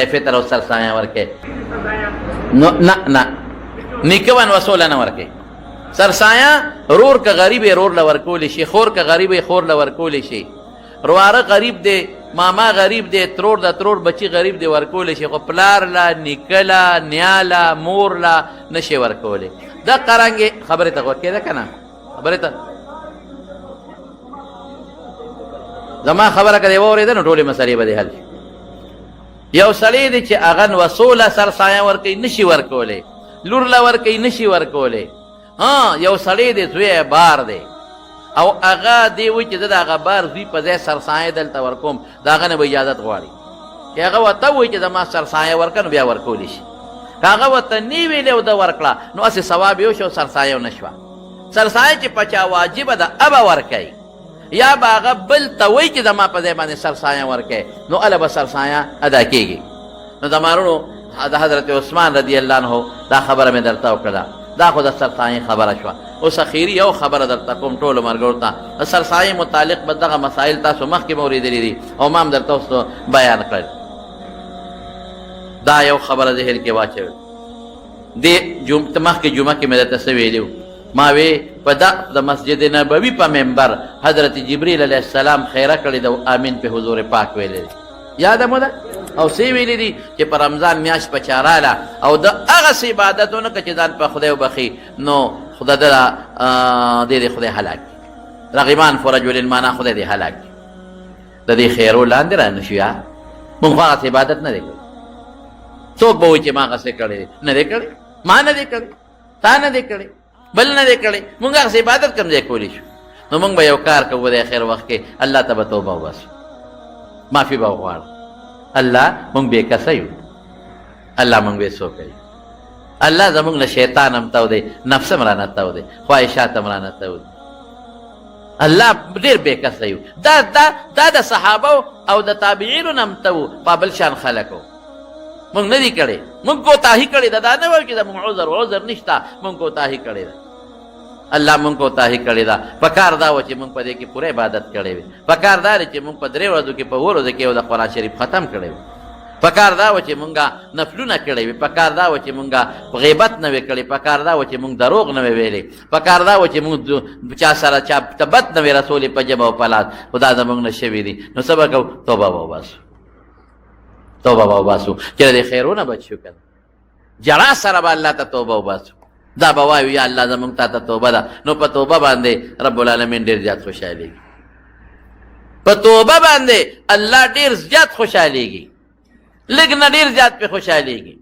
فطر او سرسایه ورکې نو نه نیکه ون وصول نه ورکې سرسایه رور که غریب رور له ورکولی شي خور که غریب خور له ورکولی شي رواره غریب دی ماما غریب دی ترور د ترور بچی غریب دی ورکولی شي خو پلار لا نیکه لا نیا لا مور لا نشي ورکولی دا قرانګې خبرې ته غور کېده که نه خبرې ته زما خبره که دې واورېده نو ټولې مسلې به دې حل شي یو سړی دی چې هغه وصوله سرسایه ورکوي نشي ورکولی لور له ورکوي نشي ورکولی یو سړی دی زوی بار دی او هغه دی وایي چې زه د هغه بار زوی په ځای سرسایه دلته ورکوم د هغه نه به اجازت غواړي چې هغه ورته وایي چې زما سرسایه ورکړه نو بیا ورکولی شي که هغه ورته نه ویلې او ده ورکړه نو هسې ثواب یو شو سرسایه ونه شوه سرسایه چې په چا واجبه ده ابه ورکوي یا به هغه بل ته وایي چې زما په ځای باندې سرسایه ورکوي نو هله به سرسایه ادا کېږي نو د مارونو د حضرت عثمان رضی الله عنه دا خبره مې درته وکړه دا خو د سرسایې خبره شوه اوس اخیري یو خبره درته کوم ټولو ملګرو ته د سرسایې متعلق به دغه مسایل تاسو مخکې مې اورېدلي دي او ما هم درته اوس بیان کړل دا یو خبره ذهن کې واچوي دې مخکې جمعه کې مې درته څه ویلي ما وی په د مسجد نبوي په منبر حضرت جبریل علیه السلام خیره کړې ده امین په حضور پاک ویلې دی یاده مو ده او سی ویلي دي چې په رمضان میاشت په چا راله او د هغسې عبادتونه که چې ځان په خدای وبخي نو خدای دې خدای هلاک رغیمان فرجل معنا خدای دې هلاک د دې خیرو لاندې را نه شي مونږ خو هغسې عبادت نه دی کړی څوک به وایي چې ما هغسې کړی نه دی کړی ما نه دی کړی تا نه دی کړی بل نه دی کړی مونږ هغسې عبادت کوم ځای کولی شو نو مونږ به یو کار کوو د اخر وخت کې الله ته به توبه وباسو معافي به وغواړو الله مونږ بې کسه یو الله مونږ بې څوکه یو الله زمونږ له شیطان هم تو دی نفس هم رانه تو دی خواهشات هم رانه تو دی الله ډېر بې کسه یو دا د صحابو او د تابعینو نه هم تو په بل شان خلکو مونږ نه دي کړی مونږ کوتاهي کړې ده دا نه وایو چې زمونږ عذر نشته مونږ کوتاهي کړې ده الله مونږ کوتاهي کړې ده پکار دا و چې مونږ په دې کې پوره عبادت کړی وي پکار دا دی چې مونږ په 3 ورځو کې په 2 ورځو کې یو د قرآن شریف ختم کړی وي پکار دا و چې مونږه نفلونه کړی وي پکار دا و چې مونږه غیبت نه وی کړی پکار دا و چې مونږ دروغ نه وی ویلې پکار دا و چې مونږ چا سره چا تبت نه وی رسول په جبه او پلات خدا زمونږ نه شوي دي نو څه به کوو توبه به وباسو چې د خیرونه بچ شو که جړا سره به الله ته توبه وباسو دا به وایو یا الله زمونږ تا ته توبه ده نو په توبه باندې رب العالمین ډېر زیات خوشحالېږي په توبه باندې الله ډېر زیات خوشحالېږي لږ نه ډېر زیات پې خوشحالېږي